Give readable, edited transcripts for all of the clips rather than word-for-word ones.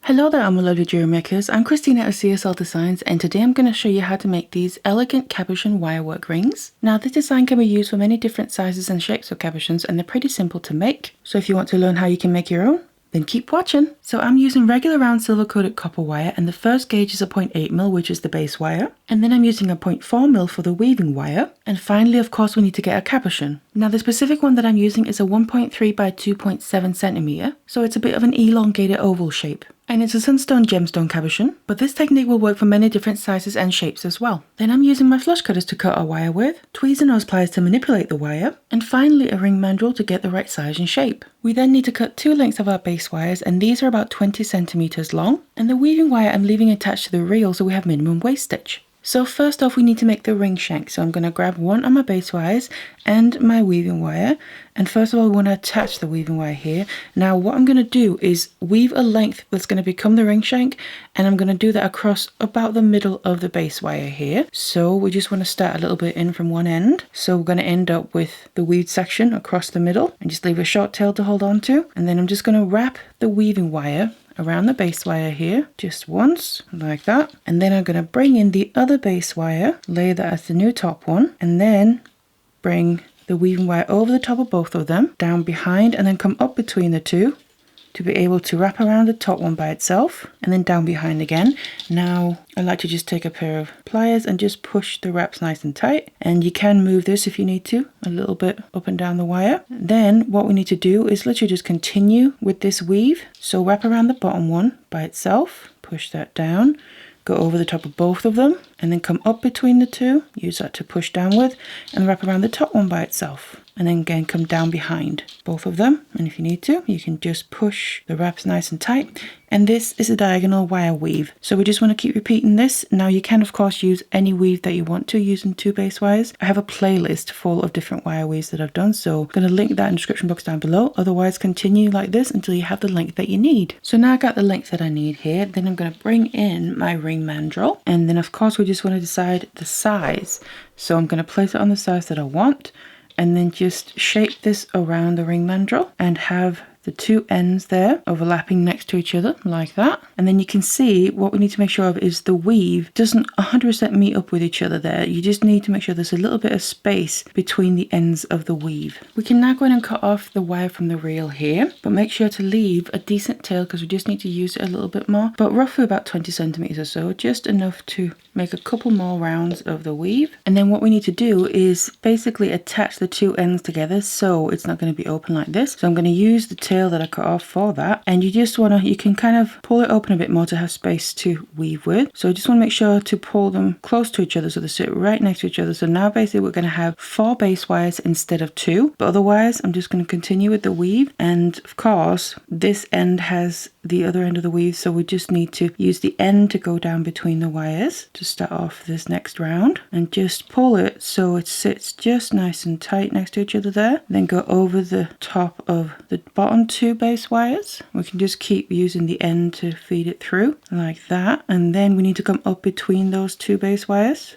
Hello there, I'm lovely jewelry makers. I'm Christina at CSLdesigns, and today I'm going to show you how to make these elegant cabochon wirework rings. Now this design can be used for many different sizes and shapes of cabochons, and they're pretty simple to make. So if you want to learn how you can make your own, then keep watching. So I'm using regular round silver coated copper wire, and the first gauge is a 0.8mm, which is the base wire. And then I'm using a 0.4mm for the weaving wire. And finally, of course, we need to get a cabochon. Now the specific one that I'm using is a 1.3 by 2.7 centimeter. So it's a bit of an elongated oval shape. And it's a sunstone gemstone cabochon, but this technique will work for many different sizes and shapes as well. Then I'm using my flush cutters to cut our wire with, tweezers and nose pliers to manipulate the wire, and finally a ring mandrel to get the right size and shape. We then need to cut two lengths of our base wires, and these are about 20 centimeters long. And the weaving wire I'm leaving attached to the reel so we have minimum waist stitch. So first off, we need to make the ring shank. So I'm going to grab one of my base wires and my weaving wire. And first of all, we want to attach the weaving wire here. Now what I'm going to do is weave a length that's going to become the ring shank. And I'm going to do that across about the middle of the base wire here. So we just want to start a little bit in from one end. So we're going to end up with the weaved section across the middle. And just leave a short tail to hold on to. And then I'm just going to wrap the weaving wire around the base wire here just once like that, and then I'm going to bring in the other base wire, lay that as the new top one, and then bring the weaving wire over the top of both of them, down behind, and then come up between the two to be able to wrap around the top one by itself and then down behind again. Now I like to just take a pair of pliers and just push the wraps nice and tight, and you can move this if you need to a little bit up and down the wire. Then what we need to do is literally just continue with this weave. So wrap around the bottom one by itself, push that down, go over the top of both of them, and then come up between the two, use that to push down with, and wrap around the top one by itself. And then again come down behind both of them, and if you need to, you can just push the wraps nice and tight. And this is a diagonal wire weave, so we just want to keep repeating this. Now you can of course use any weave that you want to using two base wires. I have a playlist full of different wire weaves that I've done, so I'm going to link that in the description box down below. Otherwise continue like this until you have the length that you need. So now I got the length that I need here. Then I'm going to bring in my ring mandrel, and then of course we just want to decide the size. So I'm going to place it on the size that I want, and then just shape this around the ring mandrel and have the two ends there overlapping next to each other like that. And then you can see what we need to make sure of is the weave doesn't 100% meet up with each other there. You just need to make sure there's a little bit of space between the ends of the weave. We can now go in and cut off the wire from the reel here, but make sure to leave a decent tail because we just need to use it a little bit more, but roughly about 20 centimeters or so, just enough to make a couple more rounds of the weave. And then what we need to do is basically attach the two ends together so it's not going to be open like this. So I'm going to use the tail that I cut off for that, and you just want to, you can kind of pull it open a bit more to have space to weave with. So I just want to make sure to pull them close to each other so they sit right next to each other. So now basically we're going to have 4 base wires instead of 2, but otherwise I'm just going to continue with the weave. And of course this end has the other end of the weave, so we just need to use the end to go down between the wires to start off this next round, and just pull it so it sits just nice and tight next to each other there. Then go over the top of the bottom 2 base wires. We can just keep using the end to feed it through like that, and then we need to come up between those 2 base wires,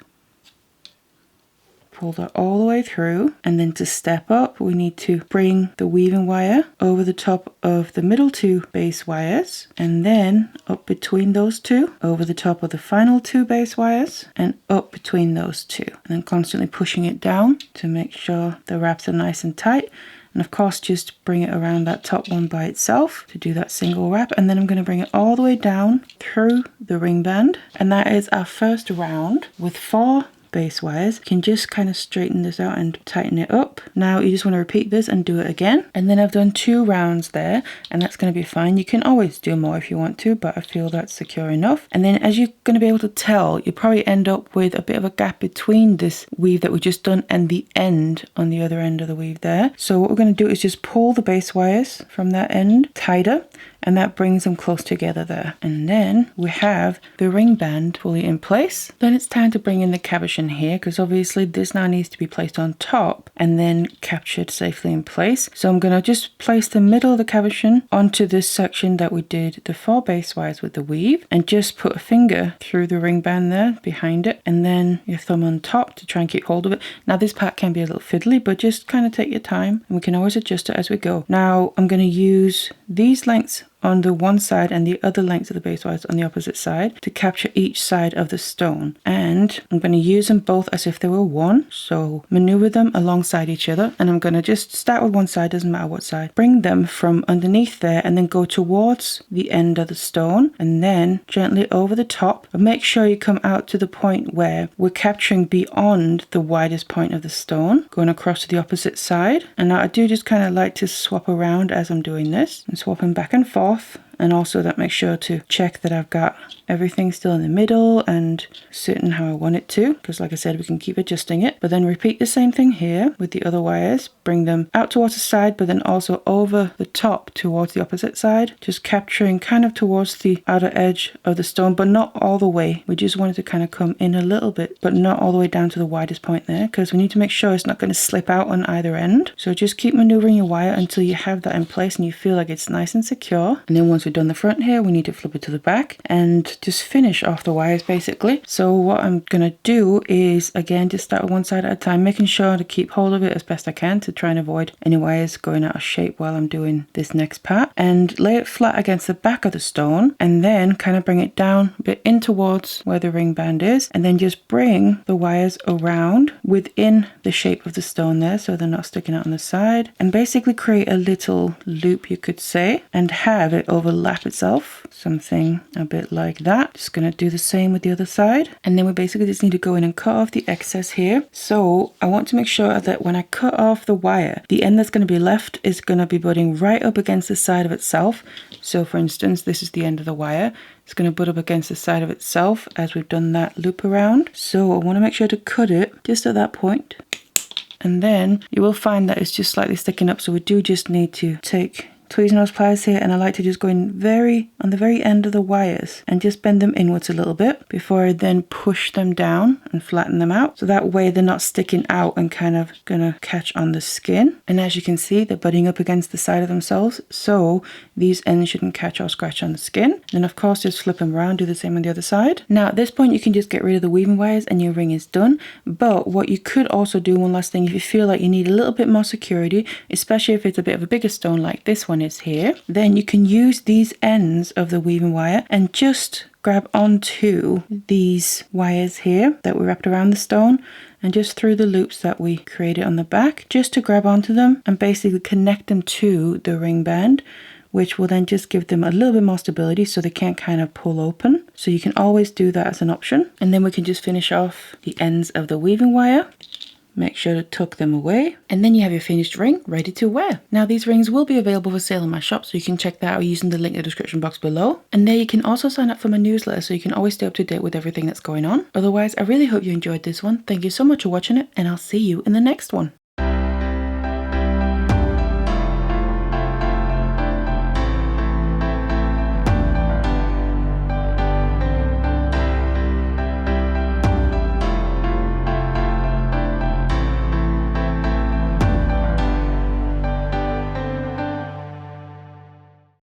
pull that all the way through, and then to step up we need to bring the weaving wire over the top of the middle 2 base wires, and then up between those 2, over the top of the final 2 base wires, and up between those 2, and then constantly pushing it down to make sure the wraps are nice and tight. And of course just bring it around that top one by itself to do that single wrap, and then I'm going to bring it all the way down through the ring band. And that is our first round with 4 base wires. You can just kind of straighten this out and tighten it up. Now you just want to repeat this and do it again, and then I've done 2 rounds there, and that's going to be fine. You can always do more if you want to, but I feel that's secure enough. And then as you're going to be able to tell, you probably end up with a bit of a gap between this weave that we've just done and the end on the other end of the weave there. So what we're going to do is just pull the base wires from that end tighter, and that brings them close together there. And then we have the ring band fully in place. Then it's time to bring in the cabochon here, because obviously this now needs to be placed on top and then captured safely in place. So I'm going to just place the middle of the cabochon onto this section that we did the 4 base wires with the weave, and just put a finger through the ring band there behind it, and then your thumb on top to try and keep hold of it. Now this part can be a little fiddly, but just kind of take your time, and we can always adjust it as we go. Now I'm going to use these lengths on the one side and the other lengths of the base wires on the opposite side to capture each side of the stone. And I'm going to use them both as if they were one. So maneuver them alongside each other. And I'm going to just start with one side, doesn't matter what side. Bring them from underneath there and then go towards the end of the stone and then gently over the top. But make sure you come out to the point where we're capturing beyond the widest point of the stone, going across to the opposite side. And now I do just kind of like to swap around as I'm doing this and swapping back and forth. And also that makes sure to check that I've got everything still in the middle and sitting how I want it to, because like I said, we can keep adjusting it. But then repeat the same thing here with the other wires. Bring them out towards the side, but then also over the top towards the opposite side, just capturing kind of towards the outer edge of the stone, but not all the way. We just wanted to kind of come in a little bit, but not all the way down to the widest point there, because we need to make sure it's not going to slip out on either end. So just keep maneuvering your wire until you have that in place and you feel like it's nice and secure. And then once we've done the front here, we need to flip it to the back and just finish off the wires basically. So what I'm gonna do is again just start with one side at a time, making sure to keep hold of it as best I can to try and avoid any wires going out of shape while I'm doing this next part, and lay it flat against the back of the stone and then kind of bring it down a bit in towards where the ring band is, and then just bring the wires around within the shape of the stone there so they're not sticking out on the side, and basically create a little loop, you could say, and have it overlap itself, something a bit like that. Just going to do the same with the other side, and then we basically just need to go in and cut off the excess here. So I want to make sure that when I cut off the wire, the end that's going to be left is going to be butting right up against the side of itself. So for instance, this is the end of the wire. It's going to butt up against the side of itself as we've done that loop around. So I want to make sure to cut it just at that point. And then you will find that it's just slightly sticking up. So we do just need to take Tweezernose pliers here, and I like to just go in on the very end of the wires and just bend them inwards a little bit before I then push them down and flatten them out. So that way they're not sticking out and kind of gonna catch on the skin. And as you can see, they're butting up against the side of themselves, so these ends shouldn't catch or scratch on the skin. And then of course just flip them around, do the same on the other side. Now at this point you can just get rid of the weaving wires and your ring is done. But what you could also do, one last thing, if you feel like you need a little bit more security, especially if it's a bit of a bigger stone like this one is here, then you can use these ends of the weaving wire and just grab onto these wires here that we wrapped around the stone, and just through the loops that we created on the back, just to grab onto them and basically connect them to the ring band, which will then just give them a little bit more stability so they can't kind of pull open. So you can always do that as an option. And then we can just finish off the ends of the weaving wire. Make sure to tuck them away, and then you have your finished ring ready to wear. Now these rings will be available for sale in my shop, so you can check that out using the link in the description box below. And there you can also sign up for my newsletter so you can always stay up to date with everything that's going on. Otherwise, I really hope you enjoyed this one. Thank you so much for watching it, and I'll see you in the next one.